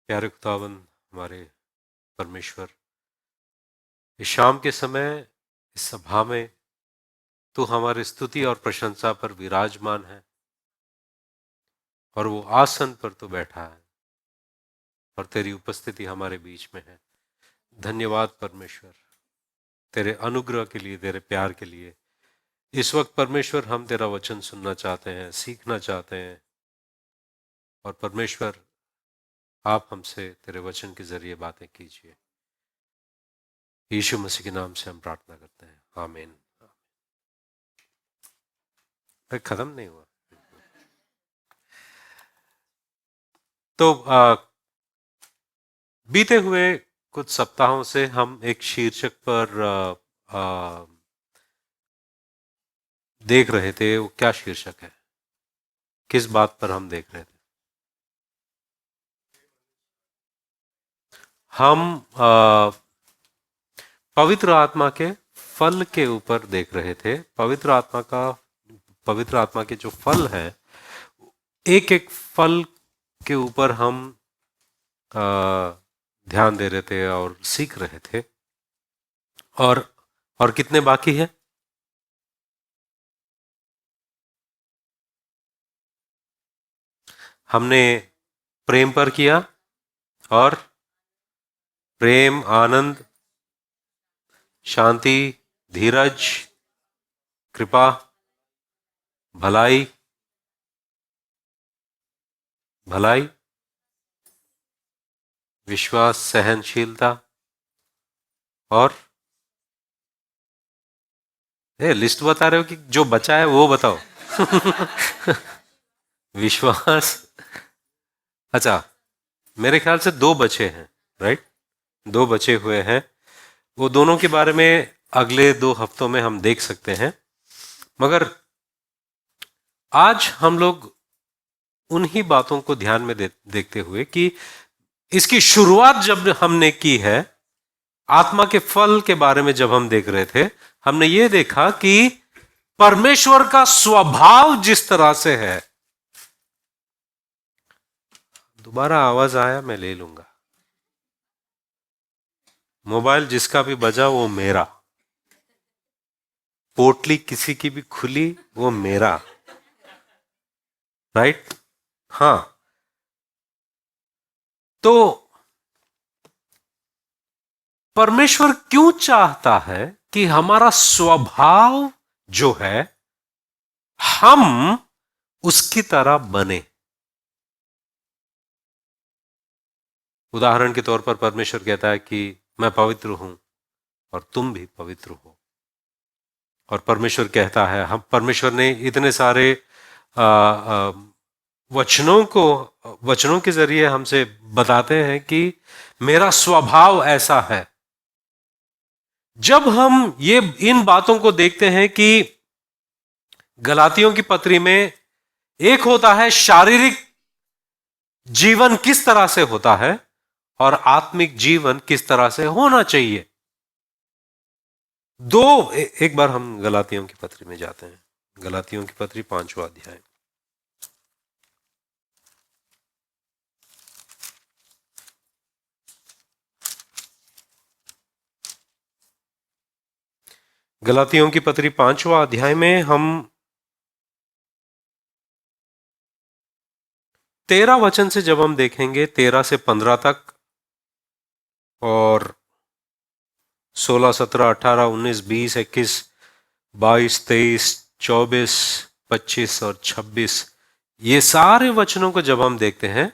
प्यारे खुदावन हमारे परमेश्वर, इस शाम के समय इस सभा में तू हमारी स्तुति और प्रशंसा पर विराजमान है और वो आसन पर तो बैठा है और तेरी उपस्थिति हमारे बीच में है। धन्यवाद परमेश्वर, तेरे अनुग्रह के लिए, तेरे प्यार के लिए। इस वक्त परमेश्वर हम तेरा वचन सुनना चाहते हैं, सीखना चाहते हैं और परमेश्वर आप हमसे तेरे वचन के जरिए बातें कीजिए। यीशु मसीह के नाम से हम प्रार्थना करते हैं, आमीन। खत्म नहीं हुआ तो बीते हुए कुछ सप्ताहों से हम एक शीर्षक पर देख रहे थे। वो क्या शीर्षक है, किस बात पर हम देख रहे थे? हम पवित्र आत्मा के फल के ऊपर देख रहे थे। पवित्र आत्मा के जो फल है, एक एक फल के ऊपर हम ध्यान दे रहे थे और सीख रहे थे। और कितने बाकी है? हमने प्रेम पर किया, और प्रेम, आनंद, शांति, धीरज, कृपा, भलाई, विश्वास, सहनशीलता, और लिस्ट बता रहे हो कि जो बचा है वो बताओ? विश्वास। अच्छा, मेरे ख्याल से दो बचे हैं, राइट? दो बचे हुए हैं। वो दोनों के बारे में अगले 2 हफ्तों में हम देख सकते हैं, मगर आज हम लोग उन्हीं बातों को ध्यान में देखते हुए कि इसकी शुरुआत जब हमने की है, आत्मा के फल के बारे में जब हम देख रहे थे, हमने ये देखा कि परमेश्वर का स्वभाव जिस तरह से है। दोबारा आवाज आया, मैं ले लूंगा। मोबाइल जिसका भी बजा वो मेरा, पोटली किसी की भी खुली वो मेरा, राइट? हाँ, तो परमेश्वर क्यों चाहता है कि हमारा स्वभाव जो है हम उसकी तरह बने? उदाहरण के तौर पर परमेश्वर कहता है कि मैं पवित्र हूं और तुम भी पवित्र हो। और परमेश्वर कहता है, हम परमेश्वर ने इतने सारे वचनों के जरिए हमसे बताते हैं कि मेरा स्वभाव ऐसा है। जब हम ये इन बातों को देखते हैं कि गलातियों की पत्री में एक होता है शारीरिक जीवन किस तरह से होता है और आत्मिक जीवन किस तरह से होना चाहिए। एक बार हम गलातियों की पत्री में जाते हैं। गलातियों की पत्री 5वां अध्याय। गलातियों की पत्री 5वां अध्याय में हम 13 वचन से जब हम देखेंगे, 13 से 15 तक, और 16, 17, 18, 19, 20, 21, 22, 23, 24, 25 और 26, ये सारे वचनों को जब हम देखते हैं,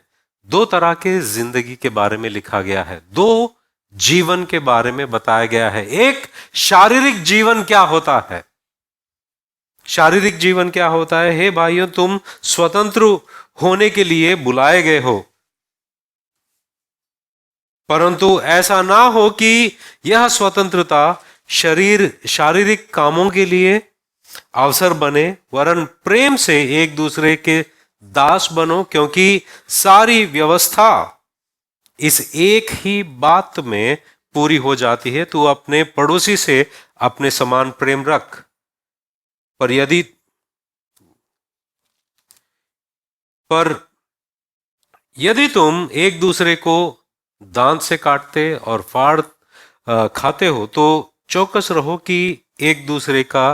2 तरह के जिंदगी के बारे में लिखा गया है। 2 जीवन के बारे में बताया गया है। एक, शारीरिक जीवन क्या होता है। शारीरिक जीवन क्या होता है? हे भाइयों, तुम स्वतंत्र होने के लिए बुलाए गए हो, परंतु ऐसा ना हो कि यह स्वतंत्रता शारीरिक कामों के लिए अवसर बने, वरन प्रेम से एक दूसरे के दास बनो, क्योंकि सारी व्यवस्था इस एक ही बात में पूरी हो जाती है, तू अपने पड़ोसी से अपने समान प्रेम रख। पर यदि यदि तुम एक दूसरे को दांत से काटते और फाड़ खाते हो तो चौकस रहो कि एक दूसरे का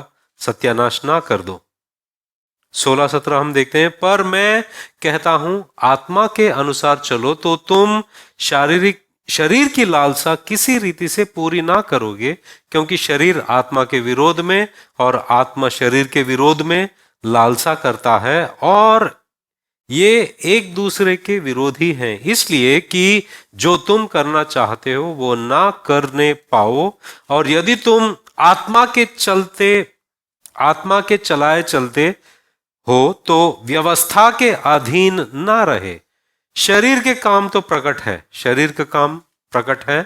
सत्यानाश ना कर दो। 16-17 हम देखते हैं, पर मैं कहता हूं आत्मा के अनुसार चलो तो तुम शरीर की लालसा किसी रीति से पूरी ना करोगे, क्योंकि शरीर आत्मा के विरोध में और आत्मा शरीर के विरोध में लालसा करता है, और ये एक दूसरे के विरोधी हैं, इसलिए कि जो तुम करना चाहते हो वो ना करने पाओ। और यदि तुम आत्मा के चलाए चलते हो तो व्यवस्था के अधीन ना रहे। शरीर के काम तो प्रकट है, शरीर का काम प्रकट है,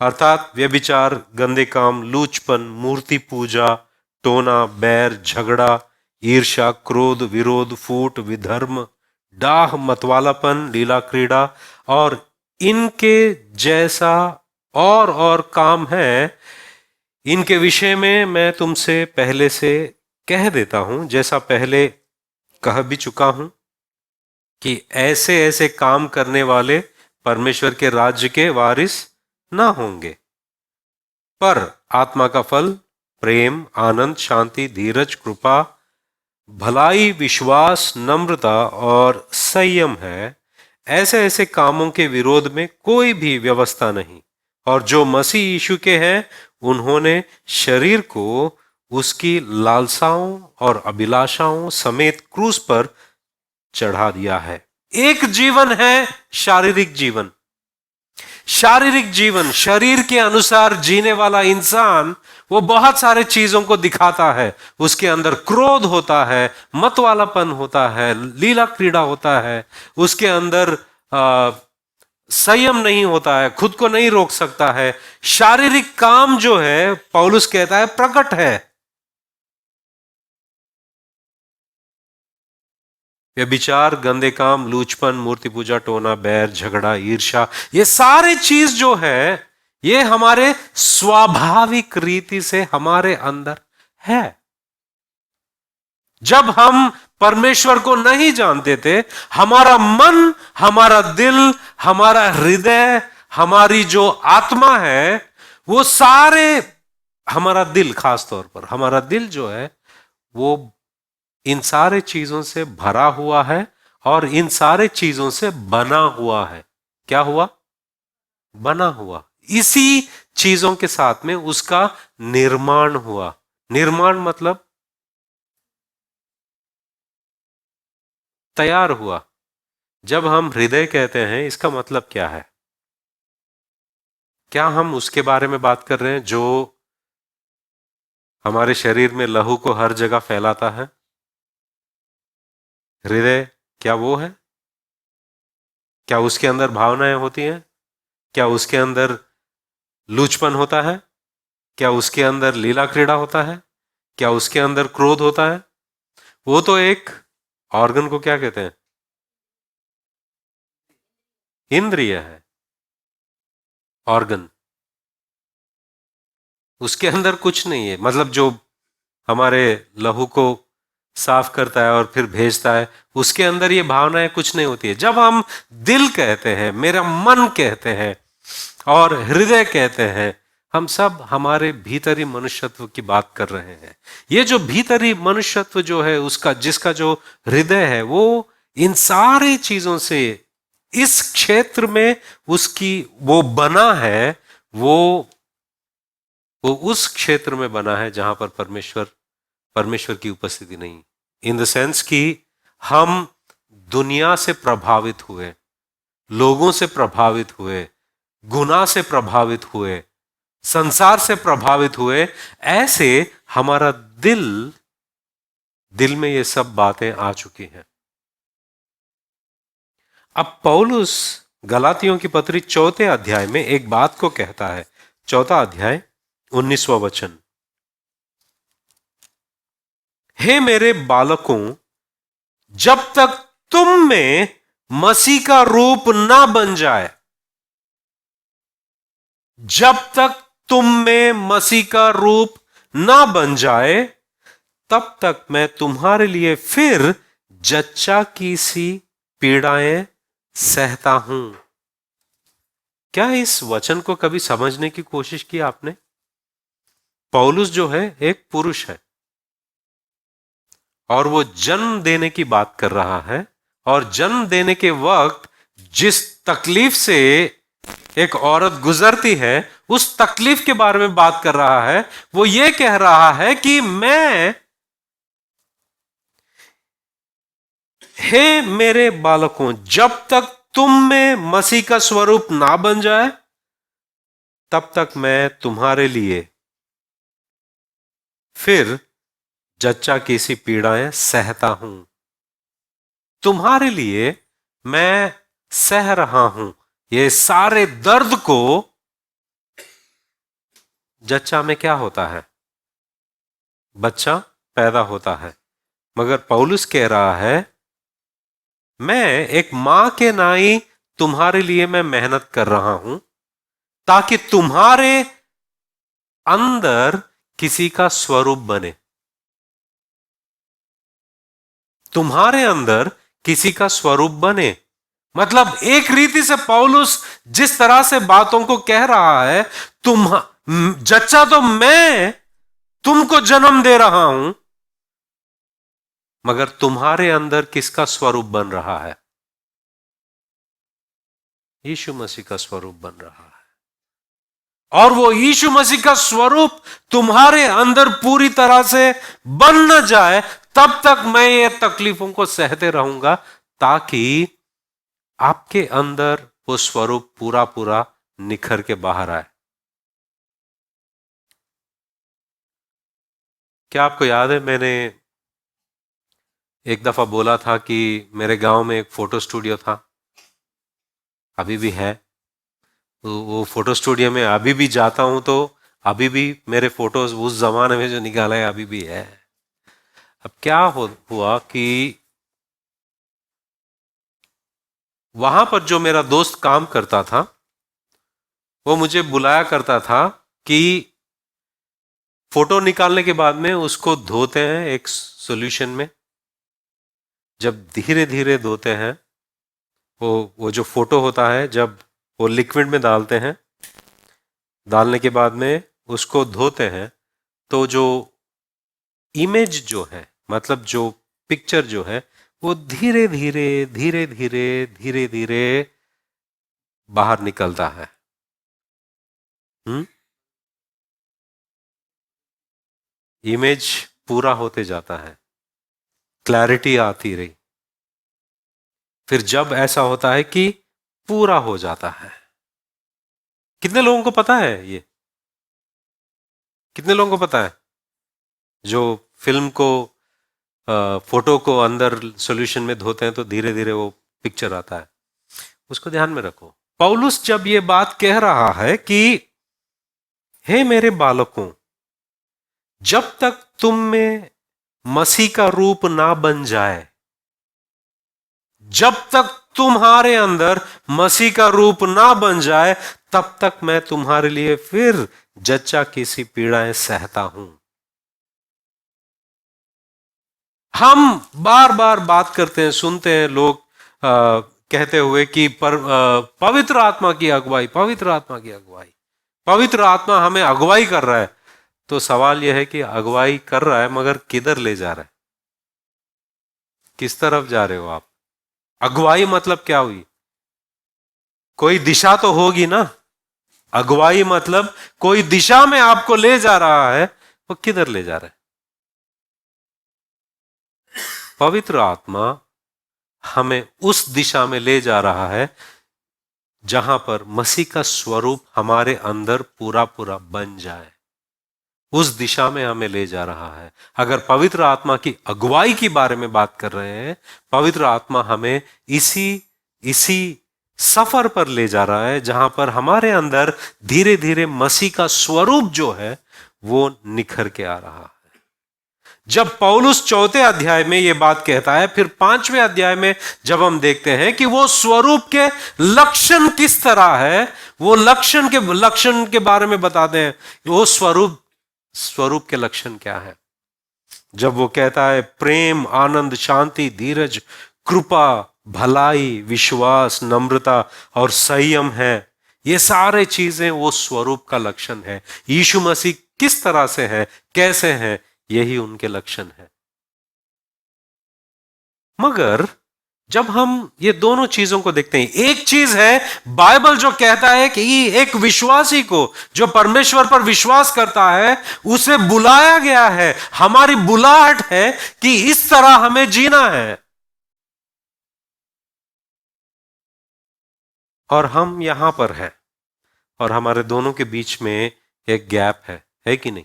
अर्थात व्यभिचार, गंदे काम, लूचपन, मूर्ति पूजा, टोना, बैर, झगड़ा, ईर्ष्या, क्रोध, विरोध, फूट, विधर्म, डाह, मतवालापन, लीला क्रीड़ा और इनके जैसा और काम है। इनके विषय में मैं तुमसे पहले से कह देता हूं, जैसा पहले कह भी चुका हूं, कि ऐसे ऐसे काम करने वाले परमेश्वर के राज्य के वारिस ना होंगे। पर आत्मा का फल प्रेम, आनंद, शांति, धीरज, कृपा, भलाई, विश्वास, नम्रता और संयम है। ऐसे ऐसे कामों के विरोध में कोई भी व्यवस्था नहीं। और जो मसीह यीशु के हैं उन्होंने शरीर को उसकी लालसाओं और अभिलाषाओं समेत क्रूस पर चढ़ा दिया है। एक जीवन है शारीरिक जीवन। शारीरिक जीवन, शरीर के अनुसार जीने वाला इंसान वो बहुत सारे चीजों को दिखाता है। उसके अंदर क्रोध होता है, मतवालापन होता है, लीला क्रीड़ा होता है, उसके अंदर संयम नहीं होता है, खुद को नहीं रोक सकता है। शारीरिक काम जो है पौलुस कहता है प्रकट है। व्यभिचार, गंदे काम, लूचपन, मूर्ति पूजा, टोना, बैर, झगड़ा, ईर्ष्या, ये सारे चीज जो है ये हमारे स्वाभाविक रीति से हमारे अंदर है। जब हम परमेश्वर को नहीं जानते थे, हमारा मन, हमारा दिल, हमारा हृदय, हमारी जो आत्मा है, वो सारे, हमारा दिल, खास तौर पर हमारा दिल जो है वो इन सारे चीजों से भरा हुआ है और इन सारे चीजों से बना हुआ है। क्या हुआ? बना हुआ। इसी चीजों के साथ में उसका निर्माण हुआ। निर्माण मतलब तैयार हुआ। जब हम हृदय कहते हैं इसका मतलब क्या है? क्या हम उसके बारे में बात कर रहे हैं जो हमारे शरीर में लहू को हर जगह फैलाता है? हृदय क्या वो है? क्या उसके अंदर भावनाएं होती हैं? क्या उसके अंदर लूचपन होता है? क्या उसके अंदर लीला क्रीड़ा होता है? क्या उसके अंदर क्रोध होता है? वो तो एक ऑर्गन को क्या कहते हैं? इंद्रिय है, ऑर्गन। उसके अंदर कुछ नहीं है। मतलब जो हमारे लहू को साफ करता है और फिर भेजता है, उसके अंदर ये भावनाएं कुछ नहीं होती है। जब हम दिल कहते हैं, मेरा मन कहते हैं और हृदय कहते हैं, हम सब हमारे भीतरी मनुष्यत्व की बात कर रहे हैं। ये जो भीतरी मनुष्यत्व जो है उसका, जिसका जो हृदय है, वो इन सारे चीजों से, इस क्षेत्र में उसकी वो बना है। वो उस क्षेत्र में बना है जहां पर परमेश्वर की उपस्थिति नहीं। इन द सेंस कि हम दुनिया से प्रभावित हुए, लोगों से प्रभावित हुए, गुनाह से प्रभावित हुए, संसार से प्रभावित हुए, ऐसे हमारा दिल में ये सब बातें आ चुकी हैं। अब पौलुस गलातियों की पत्री 4 अध्याय में एक बात को कहता है। 4 अध्याय 19वां वचन, हे मेरे बालकों, जब तक तुम में मसीह का रूप ना बन जाए, जब तक तुम में मसीह का रूप ना बन जाए, तब तक मैं तुम्हारे लिए फिर जच्चा की सी पीड़ाएं सहता हूं। क्या इस वचन को कभी समझने की कोशिश की आपने? पौलुस जो है एक पुरुष है और वो जन्म देने की बात कर रहा है, और जन्म देने के वक्त जिस तकलीफ से एक औरत गुजरती है उस तकलीफ के बारे में बात कर रहा है। वो ये कह रहा है कि मैं, हे मेरे बालकों, जब तक तुम में मसीह का स्वरूप ना बन जाए तब तक मैं तुम्हारे लिए फिर जच्चा की सी पीड़ाएं सहता हूं। तुम्हारे लिए मैं सह रहा हूं ये सारे दर्द को। जच्चा में क्या होता है? बच्चा पैदा होता है। मगर पौलुस कह रहा है मैं एक मां के नाई तुम्हारे लिए मैं मेहनत कर रहा हूं ताकि तुम्हारे अंदर किसी का स्वरूप बने। तुम्हारे अंदर किसी का स्वरूप बने मतलब एक रीति से पौलुस जिस तरह से बातों को कह रहा है, तुम जच्चा तो मैं तुमको जन्म दे रहा हूं, मगर तुम्हारे अंदर किसका स्वरूप बन रहा है? यीशु मसीह का स्वरूप बन रहा है। और वो यीशु मसीह का स्वरूप तुम्हारे अंदर पूरी तरह से बन न जाए तब तक मैं ये तकलीफों को सहते रहूंगा, ताकि आपके अंदर वो स्वरूप पूरा पूरा निखर के बाहर आए। क्या आपको याद है मैंने एक दफा बोला था कि मेरे गांव में एक फोटो स्टूडियो था, अभी भी है। वो फोटो स्टूडियो में अभी भी जाता हूं तो अभी भी मेरे फोटोज उस जमाने में जो निकाला है अभी भी है। अब क्या हुआ कि वहां पर जो मेरा दोस्त काम करता था वो मुझे बुलाया करता था कि फोटो निकालने के बाद में उसको धोते हैं एक सॉल्यूशन में। जब धीरे धीरे धोते हैं वो जो फोटो होता है, जब वो लिक्विड में डालते हैं, डालने के बाद में उसको धोते हैं, तो जो इमेज जो है, मतलब जो पिक्चर जो है, वो धीरे धीरे धीरे धीरे धीरे धीरे बाहर निकलता है। इमेज पूरा होते जाता है, क्लैरिटी आती रही। फिर जब ऐसा होता है कि पूरा हो जाता है। कितने लोगों को पता है ये? कितने लोगों को पता है जो फिल्म को फोटो को अंदर सॉल्यूशन में धोते हैं तो धीरे धीरे वो पिक्चर आता है? उसको ध्यान में रखो। पौलुस जब ये बात कह रहा है कि हे मेरे बालकों, जब तक तुम में मसीह का रूप ना बन जाए, जब तक तुम्हारे अंदर मसीह का रूप ना बन जाए तब तक मैं तुम्हारे लिए फिर जच्चा की सी पीड़ाएं सहता हूं। हम बार बार बात करते हैं, सुनते हैं लोग कहते हुए कि पवित्र आत्मा की अगुवाई, पवित्र आत्मा की अगुवाई, पवित्र आत्मा हमें अगुवाई कर रहा है। तो सवाल यह है कि अगुवाई कर रहा है मगर किधर ले जा रहा है? किस तरफ जा रहे हो आप? अगुवाई मतलब क्या हुई? कोई दिशा तो होगी ना। अगुवाई मतलब कोई दिशा में आपको ले जा रहा है, वो किधर ले जा रहा है? पवित्र आत्मा हमें उस दिशा में ले जा रहा है जहां पर मसीह का स्वरूप हमारे अंदर पूरा पूरा बन जाए। उस दिशा में हमें ले जा रहा है। अगर पवित्र आत्मा की अगुवाई के बारे में बात कर रहे हैं, पवित्र आत्मा हमें इसी इसी सफर पर ले जा रहा है जहां पर हमारे अंदर धीरे धीरे मसीह का स्वरूप जो है वो निखर के आ रहा है। जब पौलुस चौथे अध्याय में यह बात कहता है, फिर पांचवें अध्याय में जब हम देखते हैं कि वो स्वरूप के लक्षण किस तरह है, वो लक्षण के बारे में बताते हैं। वो स्वरूप के लक्षण क्या है? जब वो कहता है प्रेम, आनंद, शांति, धीरज, कृपा, भलाई, विश्वास, नम्रता और संयम है। ये सारे चीजें वो स्वरूप का लक्षण है। यीशु मसीह किस तरह से है, कैसे हैं, यही उनके लक्षण है। मगर जब हम ये दोनों चीजों को देखते हैं, एक चीज है बाइबल जो कहता है कि एक विश्वासी को जो परमेश्वर पर विश्वास करता है उसे बुलाया गया है, हमारी बुलाहट है कि इस तरह हमें जीना है। और हम यहां पर हैं और हमारे दोनों के बीच में एक गैप है कि नहीं?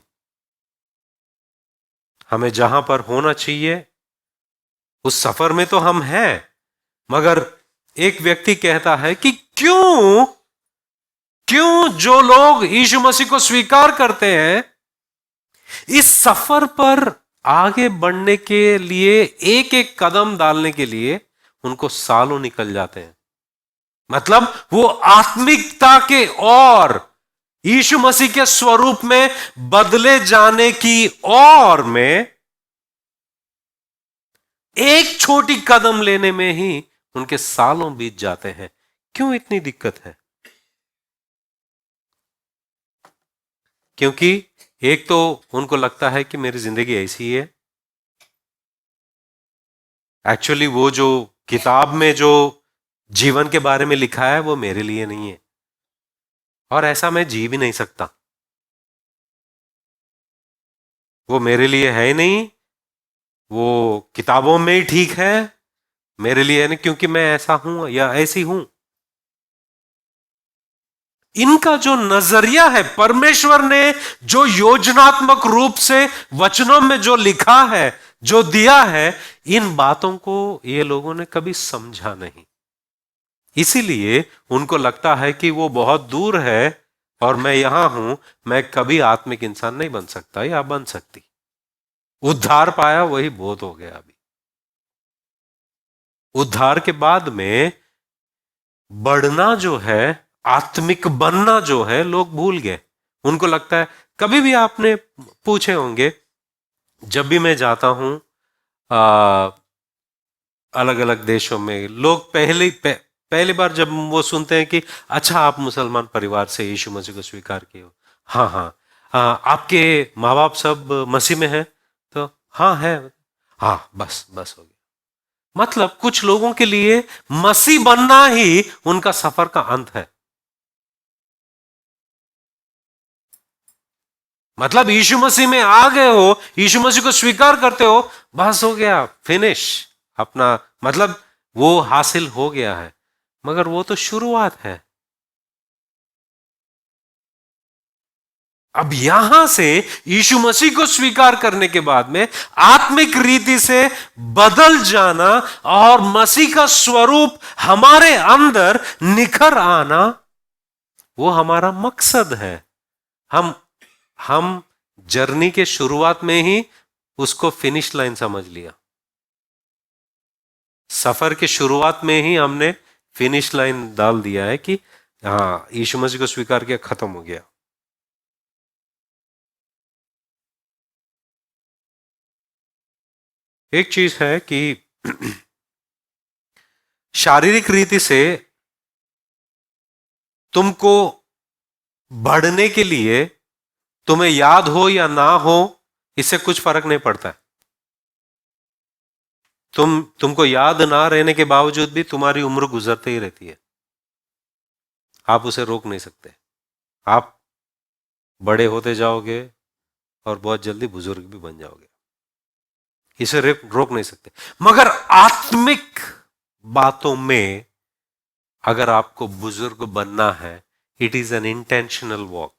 हमें जहां पर होना चाहिए उस सफर में तो हम हैं, मगर एक व्यक्ति कहता है कि क्यों क्यों जो लोग यीशु मसीह को स्वीकार करते हैं इस सफर पर आगे बढ़ने के लिए, एक एक कदम डालने के लिए उनको सालों निकल जाते हैं। मतलब वो आत्मिकता के और यीशु मसीह के स्वरूप में बदले जाने की और में एक छोटी कदम लेने में ही उनके सालों बीत जाते हैं। क्यों इतनी दिक्कत है? क्योंकि एक तो उनको लगता है कि मेरी जिंदगी ऐसी ही है। एक्चुअली वो जो किताब में जो जीवन के बारे में लिखा है वो मेरे लिए नहीं है और ऐसा मैं जी भी नहीं सकता। वो मेरे लिए है ही नहीं, वो किताबों में ही ठीक है, मेरे लिए नहीं, क्योंकि मैं ऐसा हूं या ऐसी हूं। इनका जो नजरिया है, परमेश्वर ने जो योजनात्मक रूप से वचनों में जो लिखा है, जो दिया है, इन बातों को ये लोगों ने कभी समझा नहीं। इसीलिए उनको लगता है कि वो बहुत दूर है और मैं यहां हूं, मैं कभी आत्मिक इंसान नहीं बन सकता या बन सकती। उद्धार पाया वही बहुत हो गया। अभी उद्धार के बाद में बढ़ना जो है, आत्मिक बनना जो है, लोग भूल गए। उनको लगता है, कभी भी आपने पूछे होंगे, जब भी मैं जाता हूं अलग अलग देशों में, लोग पहली बार जब वो सुनते हैं कि अच्छा आप मुसलमान परिवार से यीशु मसीह को स्वीकार किए हो, हाँ हाँ, आपके माँ बाप सब मसीह में हैं, तो हाँ है, हाँ बस बस हो गया। मतलब कुछ लोगों के लिए मसीह बनना ही उनका सफर का अंत है। मतलब यीशु मसीह में आ गए हो, यीशु मसीह को स्वीकार करते हो, बस हो गया, फिनिश, अपना मतलब वो हासिल हो गया है। मगर वो तो शुरुआत है। अब यहां से यीशु मसीह को स्वीकार करने के बाद में आत्मिक रीति से बदल जाना और मसीह का स्वरूप हमारे अंदर निखर आना, वो हमारा मकसद है। हम हम जर्नी के शुरुआत में ही उसको फिनिश लाइन समझ लिया। सफर के शुरुआत में ही हमने फिनिश लाइन डाल दिया है कि हाँ, यीशु मसीह को स्वीकार किया, खत्म हो गया। एक चीज है कि शारीरिक रीति से तुमको बढ़ने के लिए, तुम्हें याद हो या ना हो, इससे कुछ फर्क नहीं पड़ता है। तुमको याद ना रहने के बावजूद भी तुम्हारी उम्र गुजरते ही रहती है। आप उसे रोक नहीं सकते। आप बड़े होते जाओगे और बहुत जल्दी बुजुर्ग भी बन जाओगे, इसे रोक नहीं सकते। मगर आत्मिक बातों में अगर आपको बुजुर्ग बनना है, it is an intentional walk.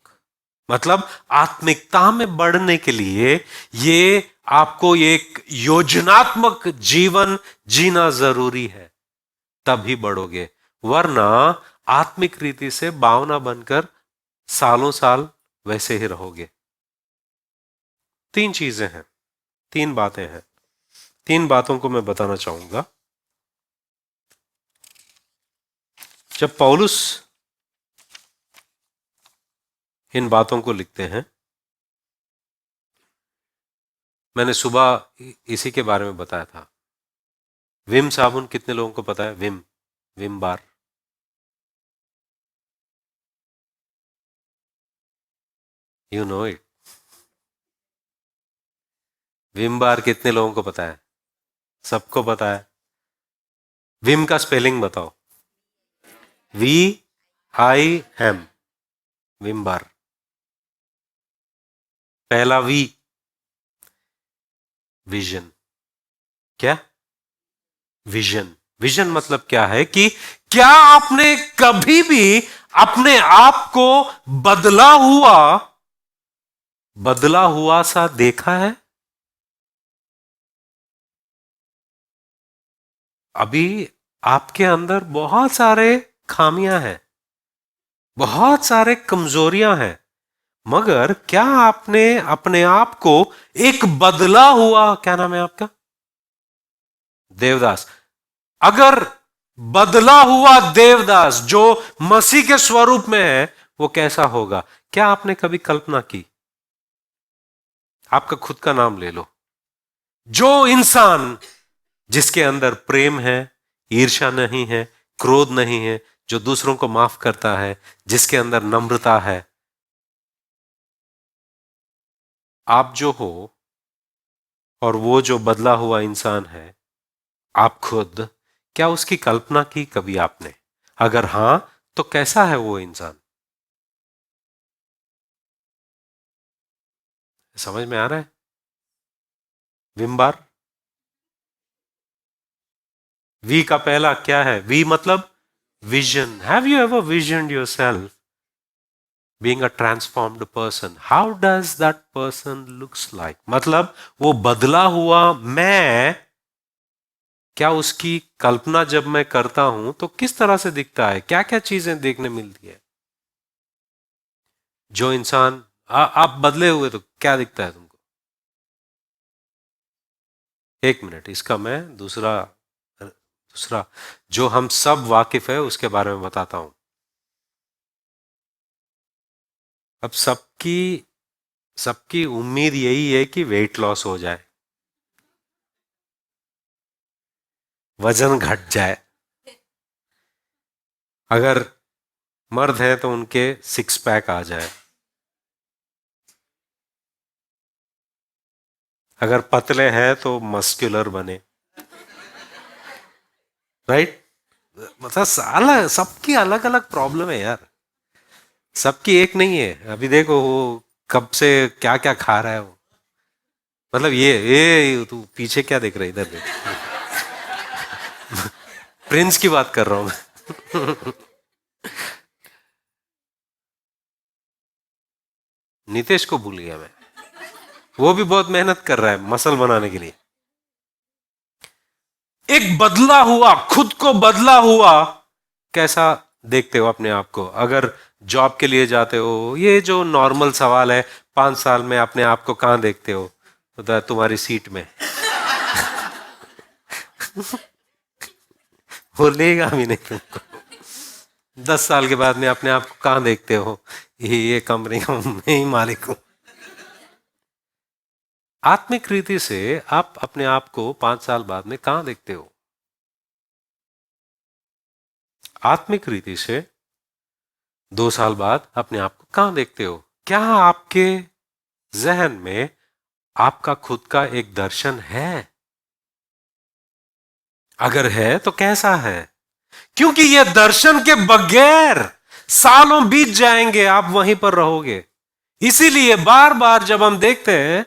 मतलब आत्मिकता में बढ़ने के लिए ये आपको एक योजनात्मक जीवन जीना जरूरी है, तभी बढ़ोगे। वरना आत्मिक रीति से बावना बनकर सालों साल वैसे ही रहोगे। तीन चीजें हैं, तीन बातें हैं, तीन बातों को मैं बताना चाहूंगा। जब पौलुस इन बातों को लिखते हैं, मैंने सुबह इसी के बारे में बताया था, विम साबुन कितने लोगों को पता है? Vim, Vim bar. You know it. Vim bar कितने लोगों को पता है? सबको पता है। विम का स्पेलिंग बताओ। VIM, Vim bar. पहला वी, विजन। क्या? विजन। विजन मतलब क्या है कि क्या आपने कभी भी अपने आप को बदला हुआ सा देखा है? अभी आपके अंदर बहुत सारे खामियां हैं, बहुत सारे कमजोरियां हैं, मगर क्या आपने अपने आप को एक बदला हुआ, क्या नाम है आपका? देवदास। अगर बदला हुआ देवदास जो मसीह के स्वरूप में है, वो कैसा होगा? क्या आपने कभी कल्पना की? आपका खुद का नाम ले लो। जो इंसान जिसके अंदर प्रेम है, ईर्ष्या नहीं है, क्रोध नहीं है, जो दूसरों को माफ करता है, जिसके अंदर नम्रता है, आप जो हो और वो जो बदला हुआ इंसान है, आप खुद, क्या उसकी कल्पना की कभी आपने? अगर हां, तो कैसा है वो इंसान? समझ में आ रहा है? Vim bar. वी का पहला क्या है? वी मतलब vision. Have you ever visioned yourself being a transformed person? How does that person looks like? मतलब वो बदला हुआ मैं, क्या उसकी कल्पना जब मैं करता हूं तो किस तरह से दिखता है? क्या क्या चीजें देखने मिलती है? जो इंसान आप बदले हुए तो क्या दिखता है तुमको? एक मिनट, इसका मैं दूसरा दूसरा जो हम सब वाकिफ है उसके बारे में बताता हूं। अब सबकी सबकी उम्मीद यही है कि वेट लॉस हो जाए, वजन घट जाए। अगर मर्द है तो उनके सिक्स पैक आ जाए, अगर पतले हैं तो मस्कुलर बने, राइट? मतलब अलग, सबकी अलग अलग प्रॉब्लम है यार, सबकी एक नहीं है। अभी देखो वो कब से क्या क्या खा रहा है वो, मतलब ये तू पीछे क्या देख रहा है? इधर देख, प्रिंस की बात कर रहा हूं मैं। नीतीश को भूल गया मैं, वो भी बहुत मेहनत कर रहा है मसल बनाने के लिए। एक बदला हुआ, खुद को बदला हुआ कैसा देखते हो अपने आप को? अगर जॉब के लिए जाते हो, ये जो नॉर्मल सवाल है, 5 साल में अपने आप को कहां देखते हो? तो तुम्हारी सीट में। वो लेगा भी नहीं तुमको। 10 साल के बाद में अपने आप को कहां देखते हो? ये कंपनी का मैं ही मालिक हूं। आत्मिक रीति से आप अपने आप को 5 साल बाद में कहां देखते हो? आत्मिक रीति से 2 साल बाद अपने आप को कहां देखते हो? क्या आपके जहन में आपका खुद का एक दर्शन है? अगर है तो कैसा है? क्योंकि यह दर्शन के बगैर सालों बीत जाएंगे, आप वहीं पर रहोगे। इसीलिए बार बार जब हम देखते हैं,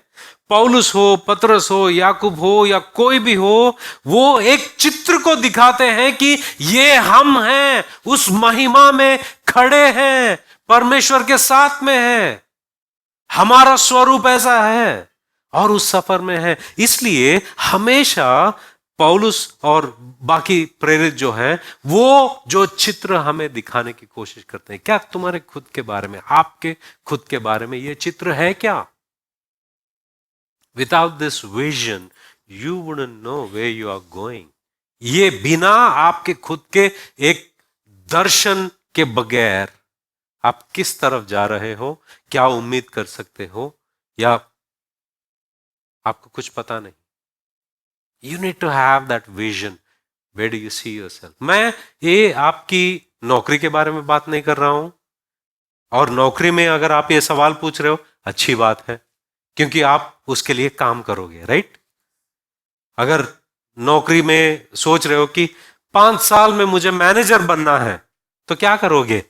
पौलुस हो, पतरस हो, याकूब हो या कोई भी हो, वो एक चित्र को दिखाते हैं कि ये हम हैं, उस महिमा में खड़े हैं, परमेश्वर के साथ में हैं, हमारा स्वरूप ऐसा है और उस सफर में है। इसलिए हमेशा पौलुस और बाकी प्रेरित जो हैं, वो जो चित्र हमें दिखाने की कोशिश करते हैं, क्या तुम्हारे खुद के बारे में, आपके खुद के बारे में ये चित्र है क्या? Without this vision you wouldn't know where you are going. ये बिना आपके खुद के एक दर्शन के बगैर आप किस तरफ जा रहे हो, क्या उम्मीद कर सकते हो, या आपको कुछ पता नहीं। You need to have that vision. Where do you see yourself? मैं ये आपकी नौकरी के बारे में बात नहीं कर रहा हूं, और नौकरी में अगर आप ये सवाल पूछ रहे हो, अच्छी बात है, क्योंकि आप उसके लिए काम करोगे, राइट? अगर नौकरी में सोच रहे हो कि 5 साल में मुझे मैनेजर बनना है, तो क्या करोगे?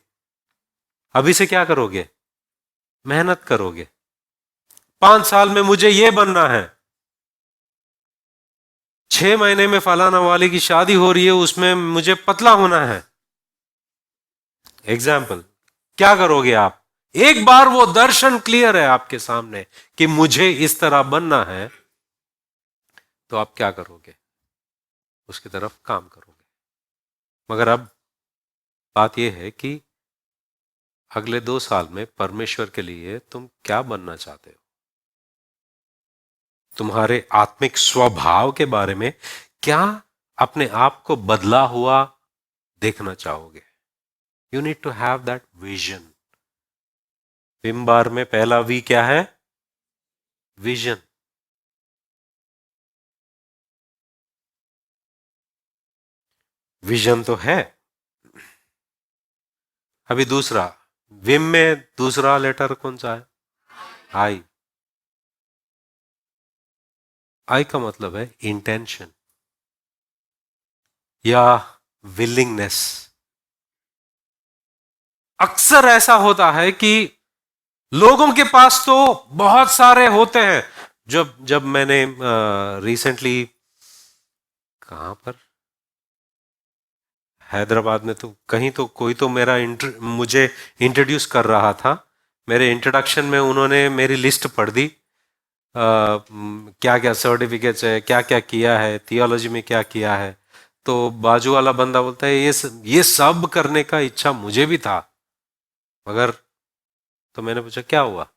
अभी से क्या करोगे? मेहनत करोगे। 5 साल में मुझे ये बनना है, 6 महीने में फलाना वाले की शादी हो रही है, उसमें मुझे पतला होना है, एग्जाम्पल। क्या करोगे आप? एक बार वो दर्शन क्लियर है आपके सामने कि मुझे इस तरह बनना है, तो आप क्या करोगे? उसकी तरफ काम करोगे। मगर अब बात यह है कि अगले 2 साल में परमेश्वर के लिए तुम क्या बनना चाहते हो? तुम्हारे आत्मिक स्वभाव के बारे में क्या अपने आप को बदला हुआ देखना चाहोगे? You need to have that vision. विम बार में पहला वी क्या है? विजन। विजन तो है। अभी दूसरा, विम में दूसरा लेटर कौन सा है? आई। आई का मतलब है इंटेंशन या विलिंगनेस। अक्सर ऐसा होता है कि लोगों के पास तो बहुत सारे होते हैं। जब जब मैंने रिसेंटली, कहां पर, हैदराबाद में, तो कहीं तो कोई तो मुझे इंट्रोड्यूस कर रहा था। मेरे इंट्रोडक्शन में उन्होंने मेरी लिस्ट पढ़ दी, क्या क्या सर्टिफिकेट्स है, क्या क्या किया है, थियोलॉजी में क्या किया है। तो बाजू वाला बंदा बोलता है, ये सब करने का इच्छा मुझे भी था, मगर, तो मैंने पूछा क्या हुआ?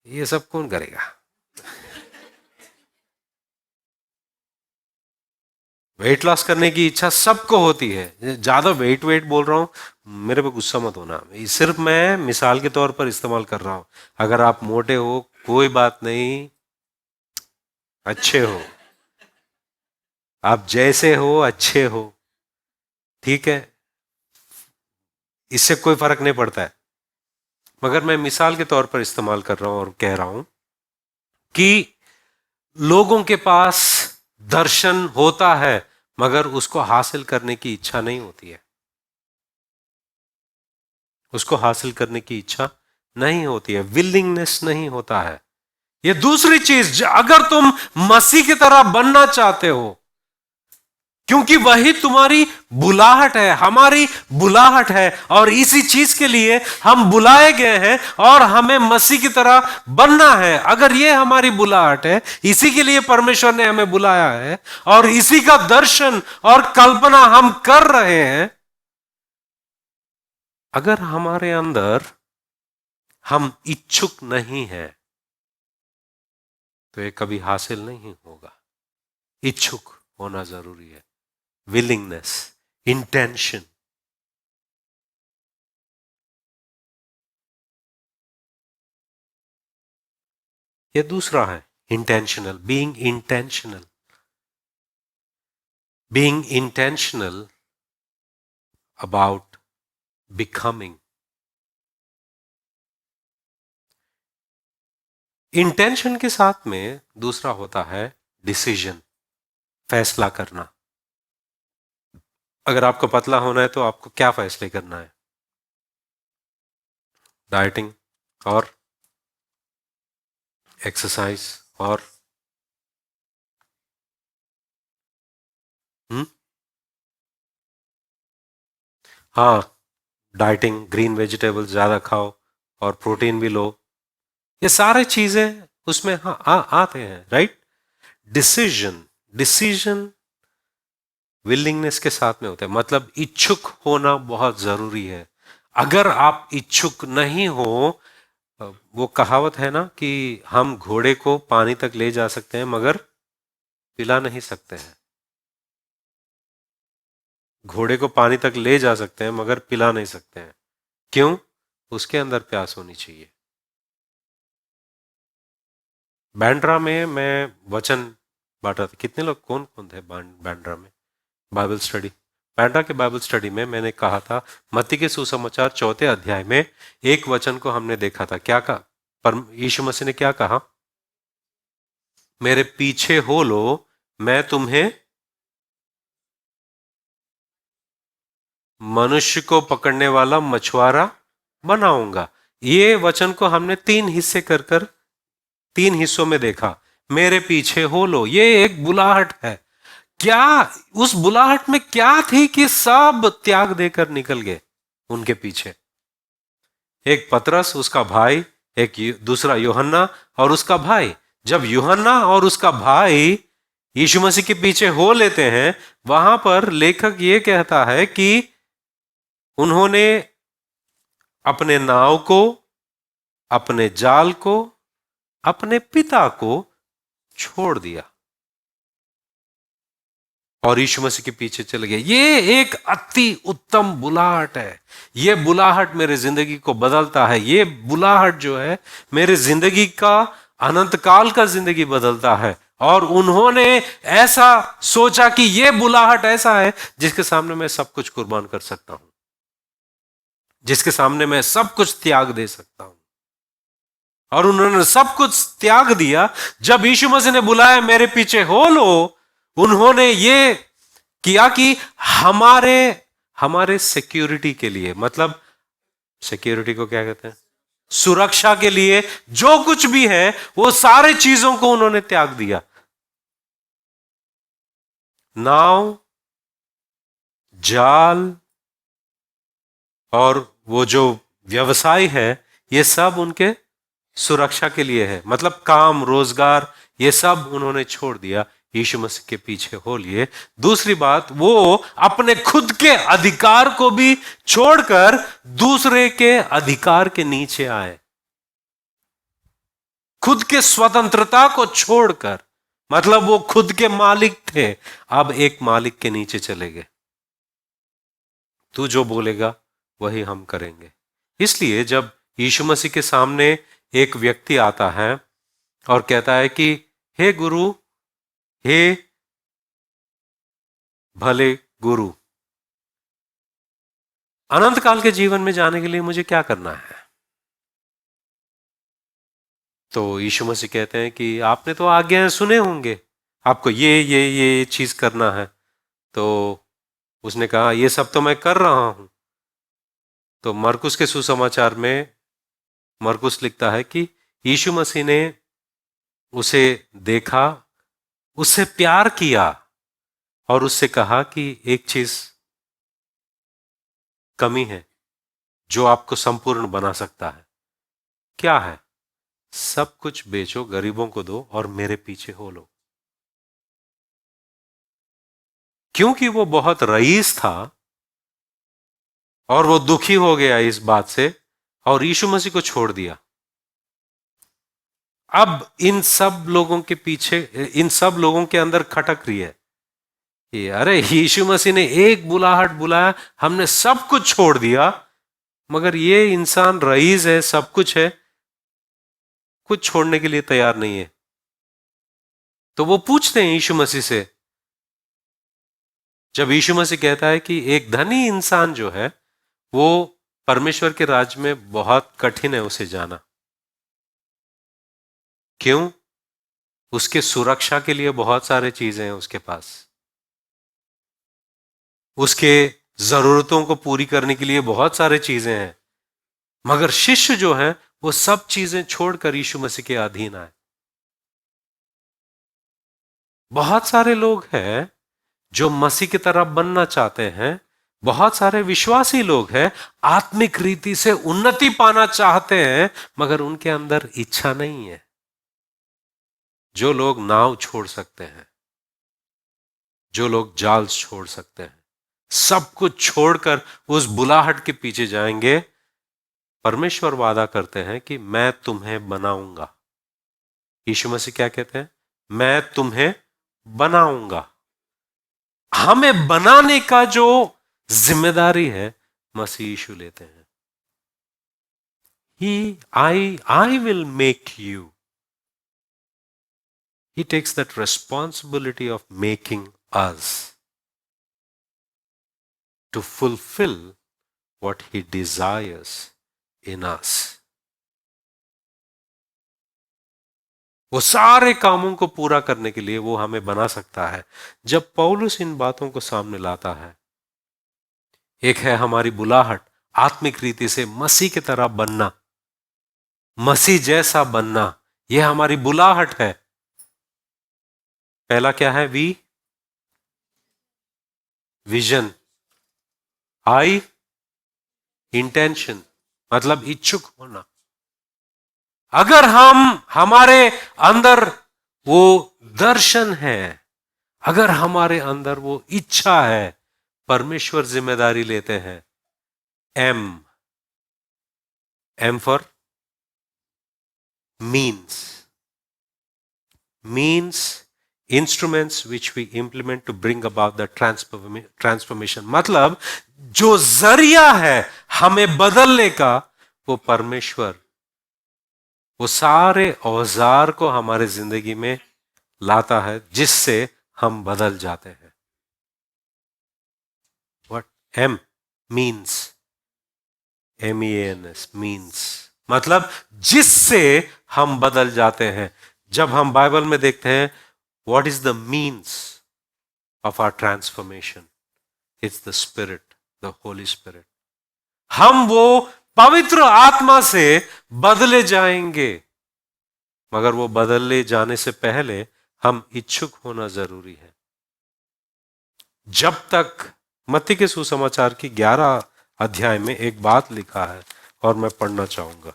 ये सब कौन करेगा? वेट लॉस करने की इच्छा सबको होती है। ज्यादा वेट वेट बोल रहा हूं, मेरे पे गुस्सा मत होना, सिर्फ मैं मिसाल के तौर पर इस्तेमाल कर रहा हूं। अगर आप मोटे हो, कोई बात नहीं, अच्छे हो, आप जैसे हो अच्छे हो, ठीक है, इससे कोई फर्क नहीं पड़ता है। मगर मैं मिसाल के तौर पर इस्तेमाल कर रहा हूं और कह रहा हूं कि लोगों के पास दर्शन होता है, मगर उसको हासिल करने की इच्छा नहीं होती है। उसको हासिल करने की इच्छा नहीं होती है, विलिंगनेस नहीं होता है। ये दूसरी चीज, अगर तुम मसीह की तरह बनना चाहते हो, क्योंकि वही तुम्हारी बुलाहट है, हमारी बुलाहट है, और इसी चीज के लिए हम बुलाए गए हैं, और हमें मसीह की तरह बनना है। अगर ये हमारी बुलाहट है, इसी के लिए परमेश्वर ने हमें बुलाया है, और इसी का दर्शन और कल्पना हम कर रहे हैं, अगर हमारे अंदर हम इच्छुक नहीं हैं, तो ये कभी हासिल नहीं होगा। इच्छुक होना जरूरी है, विलिंगनेस, इंटेंशन। ये दूसरा है, intentional, being intentional about becoming. Intention के साथ में दूसरा होता है डिसीजन, फैसला करना। अगर आपको पतला होना है, तो आपको क्या फैसले करना है? डाइटिंग और एक्सरसाइज और हम्म, हाँ, डाइटिंग, ग्रीन वेजिटेबल्स ज्यादा खाओ और प्रोटीन भी लो, ये सारे चीजें उसमें हाँ आते हैं, राइट? डिसीजन, डिसीजन विलिंगनेस के साथ में होता है, मतलब इच्छुक होना बहुत जरूरी है। अगर आप इच्छुक नहीं हो, वो कहावत है ना कि हम घोड़े को पानी तक ले जा सकते हैं, मगर पिला नहीं सकते हैं। घोड़े को पानी तक ले जा सकते हैं, मगर पिला नहीं सकते हैं। क्यों? उसके अंदर प्यास होनी चाहिए। बैंड्रा में मैं वचन बांट रहा था। कितने लोग, कौन कौन थे बांद्रा में बाइबल स्टडी? बांद्रा के बाइबल स्टडी में मैंने कहा था, मत्ती के सुसमाचार 4 अध्याय में एक वचन को हमने देखा था। क्या कहा? पर यीशु मसीह ने क्या कहा? मेरे पीछे हो लो, मैं तुम्हें मनुष्य को पकड़ने वाला मछुआरा बनाऊंगा। ये वचन को हमने 3 हिस्से कर कर 3 हिस्सों में देखा। मेरे पीछे हो लो, ये एक बुलाहट है। क्या उस बुलाहट में क्या थी कि सब त्याग देकर निकल गए उनके पीछे? एक पतरस, उसका भाई, एक दूसरा यूहन्ना और उसका भाई। जब यूहन्ना और उसका भाई यीशु मसीह के पीछे हो लेते हैं, वहां पर लेखक ये कहता है कि उन्होंने अपने नाव को, अपने जाल को, अपने पिता को छोड़ दिया और यीशु मसीह के पीछे चले गए। ये एक अति उत्तम बुलाहट है। ये बुलाहट मेरे जिंदगी को बदलता है। ये बुलाहट जो है मेरे जिंदगी का, अनंत काल का जिंदगी बदलता है। और उन्होंने ऐसा सोचा कि ये बुलाहट ऐसा है जिसके सामने मैं सब कुछ कुर्बान कर सकता हूं, जिसके सामने मैं सब कुछ त्याग दे सकता हूं। और उन्होंने सब कुछ त्याग दिया। जब यीशु मसीह ने बुलाया मेरे पीछे हो लो, उन्होंने ये किया कि हमारे हमारे सिक्योरिटी के लिए, मतलब सिक्योरिटी को क्या कहते हैं, सुरक्षा के लिए जो कुछ भी है वो सारे चीजों को उन्होंने त्याग दिया। नाव, जाल और वो जो व्यवसाय है, ये सब उनके सुरक्षा के लिए है। मतलब काम, रोजगार, ये सब उन्होंने छोड़ दिया, यीशु मसीह के पीछे हो लिए। दूसरी बात, वो अपने खुद के अधिकार को भी छोड़कर दूसरे के अधिकार के नीचे आए। खुद के स्वतंत्रता को छोड़कर, मतलब वो खुद के मालिक थे, अब एक मालिक के नीचे चले गए। तू जो बोलेगा वही हम करेंगे। इसलिए जब यीशु मसीह के सामने एक व्यक्ति आता है और कहता है कि हे गुरु, हे भले गुरु, अनंत काल के जीवन में जाने के लिए मुझे क्या करना है? तो यीशु मसीह कहते हैं कि आपने तो आज्ञाएं सुने होंगे, आपको ये चीज करना है। तो उसने कहा ये सब तो मैं कर रहा हूं। तो मरकुस के सुसमाचार में मरकुस लिखता है कि यीशु मसीह ने उसे देखा, उससे प्यार किया और उससे कहा कि एक चीज कमी है जो आपको संपूर्ण बना सकता है। क्या है? सब कुछ बेचो, गरीबों को दो और मेरे पीछे हो लो। क्योंकि वो बहुत रईस था और वो दुखी हो गया इस बात से और यीशु मसीह को छोड़ दिया। अब इन सब लोगों के पीछे, इन सब लोगों के अंदर खटक रही है कि अरे यीशु मसीह ने एक बुलाहट बुलाया, हमने सब कुछ छोड़ दिया, मगर ये इंसान रईस है, सब कुछ है, कुछ छोड़ने के लिए तैयार नहीं है। तो वो पूछते हैं यीशु मसीह से, जब यीशु मसीह कहता है कि एक धनी इंसान जो है वो परमेश्वर के राज्य में बहुत कठिन है उसे जाना। क्यों? उसके सुरक्षा के लिए बहुत सारे चीजें हैं उसके पास, उसके जरूरतों को पूरी करने के लिए बहुत सारे चीजें हैं, मगर शिष्य जो है वो सब चीजें छोड़कर यीशु मसीह के अधीन आए। बहुत सारे लोग हैं जो मसीह की तरह बनना चाहते हैं, बहुत सारे विश्वासी लोग हैं, आत्मिक रीति से उन्नति पाना चाहते हैं, मगर उनके अंदर इच्छा नहीं है। जो लोग नाव छोड़ सकते हैं, जो लोग जाल छोड़ सकते हैं, सब कुछ छोड़कर उस बुलाहट के पीछे जाएंगे। परमेश्वर वादा करते हैं कि मैं तुम्हें बनाऊंगा। यीशु मसीह क्या कहते हैं? मैं तुम्हें बनाऊंगा। हमें बनाने का जो जिम्मेदारी है मसीह यीशु लेते हैं। I will make you. He takes that responsibility of making us to fulfill what he desires in us. वो सारे कामों को पूरा करने के लिए वो हमें बना सकता है। जब पौलुस इन बातों को सामने लाता है, एक है हमारी बुलाहट, आत्मिक रीति से मसीह की तरह बनना, मसीह जैसा बनना, यह हमारी बुलाहट है। पहला क्या है? विजन, आई इंटेंशन, मतलब इच्छुक होना। अगर हमारे अंदर वो दर्शन है, अगर हमारे अंदर वो इच्छा है, परमेश्वर जिम्मेदारी लेते हैं। M for means instruments which we implement to bring about the transformation. मतलब जो जरिया है हमें बदलने का, वो परमेश्वर वो सारे औजार को हमारे जिंदगी में लाता है जिससे हम बदल जाते हैं। What am means, MEANS means, मतलब जिससे हम बदल जाते हैं। जब हम बाइबल में देखते हैं what is the means of our transformation, it's the spirit, the holy spirit. हम वो पवित्र आत्मा से बदले जाएंगे, मगर वो बदले जाने से पहले हम इच्छुक होना जरूरी है। जब तक मत्ती के सुसमाचार की 11 अध्याय में एक बात लिखा है और मैं पढ़ना चाहूंगा।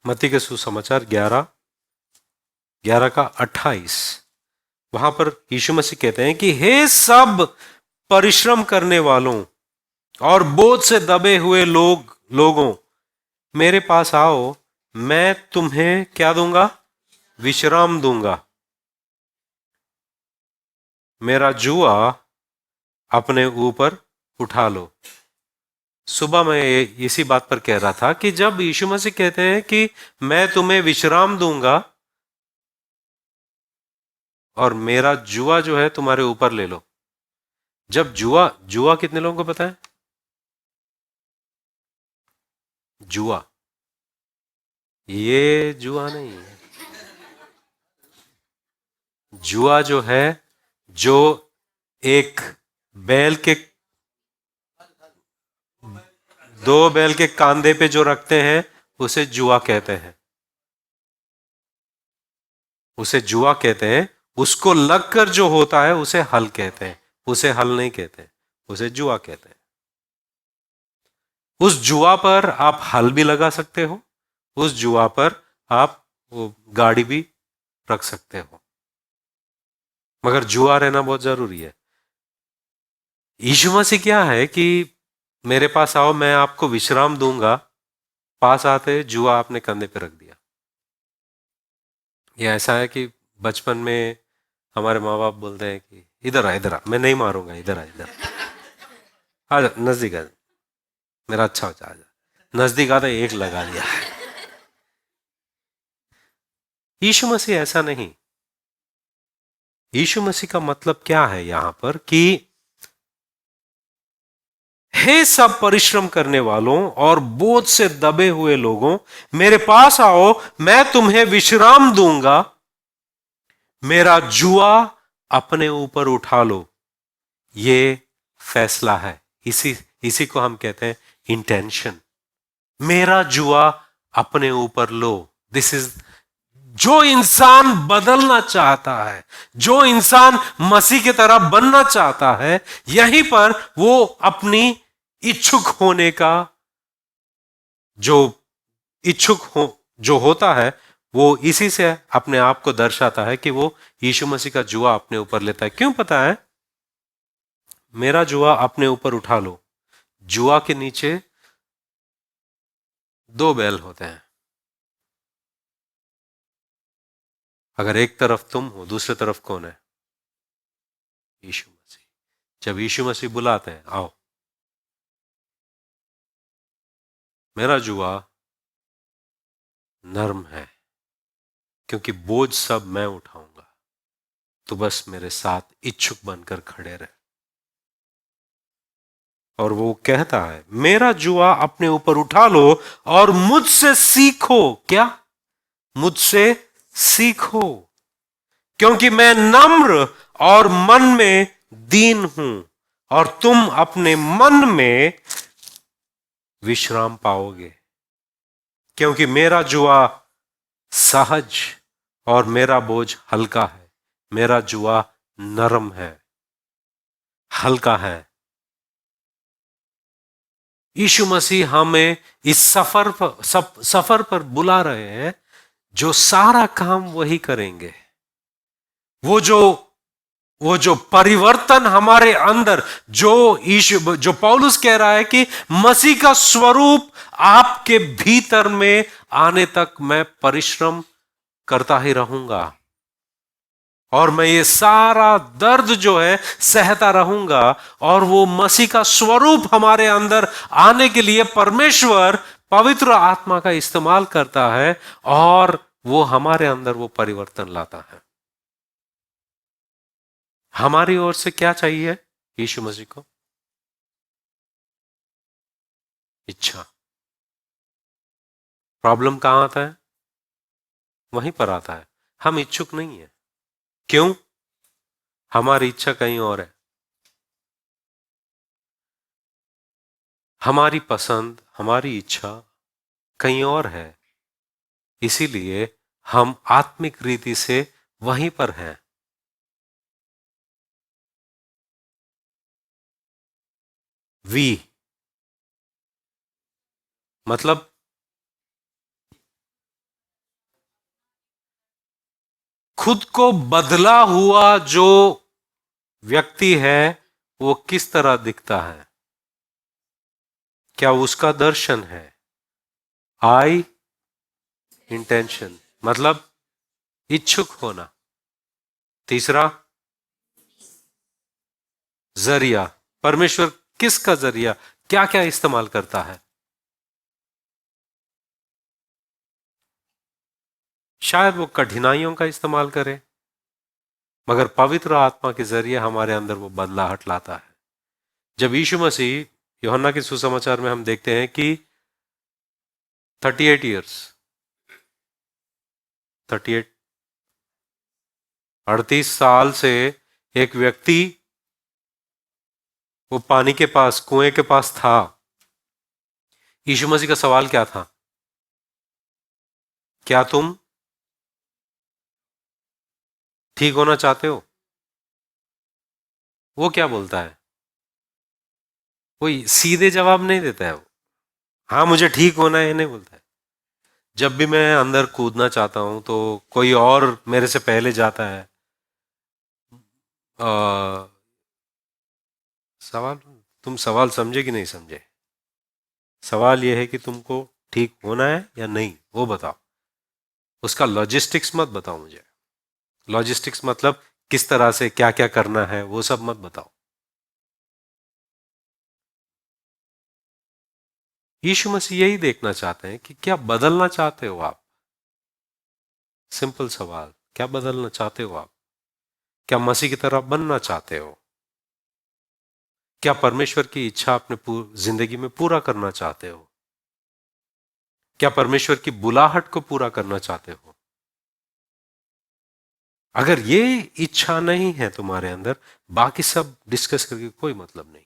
मत्ती के सुसमाचार 11 का 28, वहां पर यीशु मसीह कहते हैं कि हे सब परिश्रम करने वालों और बोझ से दबे हुए लोगों, मेरे पास आओ, मैं तुम्हें क्या दूंगा? विश्राम दूंगा। मेरा जुआ अपने ऊपर उठा लो। सुबह मैं इसी बात पर कह रहा था कि जब यीशु मसीह कहते हैं कि मैं तुम्हें विश्राम दूंगा और मेरा जुआ जो है तुम्हारे ऊपर ले लो। जब जुआ कितने लोगों को पता है? जुआ, ये जुआ नहीं है। जुआ जो है, जो एक बैल के, 2 बैल के कांधे पे जो रखते हैं, उसे जुआ कहते हैं। उसे जुआ कहते हैं। उसको लगकर जो होता है उसे हल कहते हैं। उसे हल नहीं कहते, उसे जुआ कहते हैं। उस जुआ पर आप हल भी लगा सकते हो, उस जुआ पर आप वो गाड़ी भी रख सकते हो, मगर जुआ रहना बहुत जरूरी है। यीशु मसीह क्या है कि मेरे पास आओ, मैं आपको विश्राम दूंगा, पास आते जुआ आपने कंधे पे रख दिया। ये ऐसा है कि बचपन में हमारे माँ बाप बोलते हैं कि इधर आ, इधर आ, मैं नहीं मारूंगा, इधर आ, इधर आ जा, नजदीक आ जा, मेरा अच्छा हो जा, आ जा। नजदीक आता एक लगा दिया। यीशु मसीह ऐसा नहीं। यीशु मसीह का मतलब क्या है यहां पर कि हे सब परिश्रम करने वालों और बोझ से दबे हुए लोगों, मेरे पास आओ, मैं तुम्हें विश्राम दूंगा। मेरा जुआ अपने ऊपर उठा लो। ये फैसला है। इसी को हम कहते हैं इंटेंशन। मेरा जुआ अपने ऊपर लो। दिस इज, जो इंसान बदलना चाहता है, जो इंसान मसीह की तरह बनना चाहता है, यहीं पर वो अपनी इच्छुक होने का, जो इच्छुक हो जो होता है, वो इसी से अपने आप को दर्शाता है कि वो यीशु मसीह का जुआ अपने ऊपर लेता है। क्यों पता है? मेरा जुआ अपने ऊपर उठा लो। जुआ के नीचे 2 बैल होते हैं। अगर एक तरफ तुम हो, दूसरी तरफ कौन है? यीशु मसीह। जब यीशु मसीह बुलाते हैं, आओ मेरा जुआ नर्म है, क्योंकि बोझ सब मैं उठाऊंगा, तो बस मेरे साथ इच्छुक बनकर खड़े रहे। और वो कहता है, मेरा जुआ अपने ऊपर उठा लो और मुझसे सीखो। क्या? मुझसे सीखो, क्योंकि मैं नम्र और मन में दीन हूं, और तुम अपने मन में विश्राम पाओगे। क्योंकि मेरा जुआ सहज और मेरा बोझ हल्का है। मेरा जुआ नरम है, हल्का है। यीशु मसीह हमें इस सफर पर बुला रहे हैं, जो सारा काम वही करेंगे। वो जो वो जो परिवर्तन हमारे अंदर, जो पौलुस कह रहा है कि मसीह का स्वरूप आपके भीतर में आने तक मैं परिश्रम करता ही रहूंगा, और मैं ये सारा दर्द जो है सहता रहूंगा। और वो मसीह का स्वरूप हमारे अंदर आने के लिए परमेश्वर पवित्र आत्मा का इस्तेमाल करता है, और वो हमारे अंदर वो परिवर्तन लाता है। हमारी ओर से क्या चाहिए यीशु मसीह को? इच्छा। प्रॉब्लम कहां आता है? वहीं पर आता है, हम इच्छुक नहीं है। क्यों? हमारी इच्छा कहीं और है, हमारी पसंद, हमारी इच्छा कहीं और है। इसीलिए हम आत्मिक रीति से वहीं पर हैं। वी मतलब खुद को बदला हुआ जो व्यक्ति है, वो किस तरह दिखता है? क्या उसका दर्शन है? आई इंटेंशन मतलब इच्छुक होना। तीसरा, जरिया। परमेश्वर किसका जरिया क्या क्या इस्तेमाल करता है? शायद वो कठिनाइयों का इस्तेमाल करे, मगर पवित्र आत्मा के जरिए हमारे अंदर वो बदलाहट लाता है। जब यीशु मसीह, यूहन्ना के सुसमाचार में हम देखते हैं कि 38 ईयर्स, 38 38 साल से एक व्यक्ति वो पानी के पास, कुएं के पास था। यीशु मसीह का सवाल क्या था? क्या तुम ठीक होना चाहते हो? वो क्या बोलता है? कोई सीधे जवाब नहीं देता है वो। हाँ मुझे ठीक होना है, नहीं बोलता है। जब भी मैं अंदर कूदना चाहता हूं तो कोई और मेरे से पहले जाता है। आ, सवाल, तुम सवाल समझे कि नहीं समझे? सवाल यह है कि तुमको ठीक होना है या नहीं, वो बताओ। उसका लॉजिस्टिक्स मत बताओ मुझे। लॉजिस्टिक्स मतलब किस तरह से क्या क्या करना है, वो सब मत बताओ। यीशु मसीह यही देखना चाहते हैं कि क्या बदलना चाहते हो आप। सिंपल सवाल, क्या बदलना चाहते हो आप? क्या मसीह की तरह बनना चाहते हो? क्या परमेश्वर की इच्छा अपने जिंदगी में पूरा करना चाहते हो? क्या परमेश्वर की बुलाहट को पूरा करना चाहते हो? अगर ये इच्छा नहीं है तुम्हारे अंदर, बाकी सब डिस्कस करके कोई मतलब नहीं।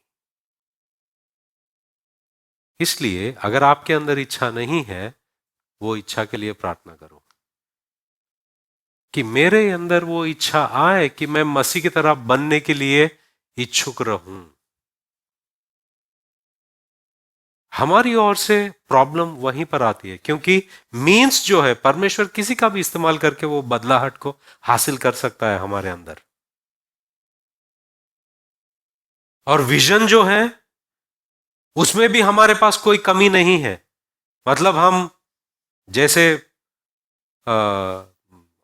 इसलिए अगर आपके अंदर इच्छा नहीं है, वो इच्छा के लिए प्रार्थना करो कि मेरे अंदर वो इच्छा आए कि मैं मसीह की तरह बनने के लिए इच्छुक रहूं। हमारी ओर से प्रॉब्लम वहीं पर आती है, क्योंकि मीन्स जो है, परमेश्वर किसी का भी इस्तेमाल करके वो बदलाहट को हासिल कर सकता है हमारे अंदर। और विजन जो है, उसमें भी हमारे पास कोई कमी नहीं है। मतलब हम जैसे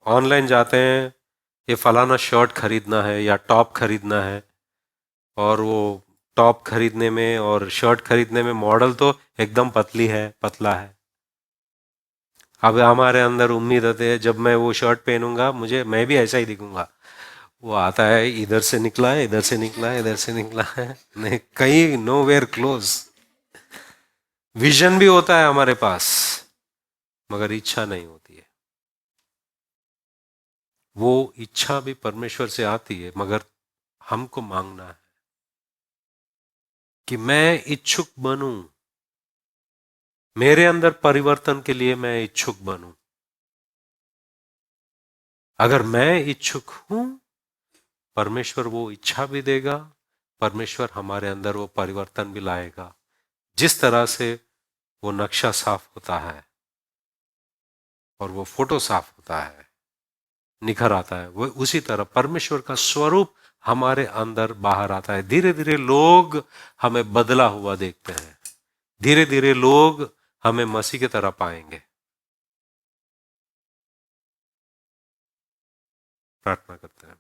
ऑनलाइन जाते हैं, ये फलाना शर्ट खरीदना है या टॉप खरीदना है, और वो टॉप खरीदने में और शर्ट खरीदने में मॉडल तो एकदम पतली है, पतला है। अब हमारे अंदर उम्मीद होती है जब मैं वो शर्ट पहनूंगा मैं भी ऐसा ही दिखूंगा। वो आता है, इधर से निकला है, इधर से निकला है, इधर से निकला है, नहीं कहीं नो वेयर क्लोज। विजन भी होता है हमारे पास, मगर इच्छा नहीं होती है। वो इच्छा भी परमेश्वर से आती है, मगर हमको मांगना है कि मैं इच्छुक बनूं, मेरे अंदर परिवर्तन के लिए मैं इच्छुक बनूं। अगर मैं इच्छुक हूं, परमेश्वर वो इच्छा भी देगा, परमेश्वर हमारे अंदर वो परिवर्तन भी लाएगा। जिस तरह से वो नक्शा साफ होता है और वो फोटो साफ होता है, निखर आता है, वो उसी तरह परमेश्वर का स्वरूप हमारे अंदर बाहर आता है। धीरे धीरे लोग हमें बदला हुआ देखते हैं, धीरे धीरे लोग हमें मसीह की तरह पाएंगे। प्रार्थना करते हैं।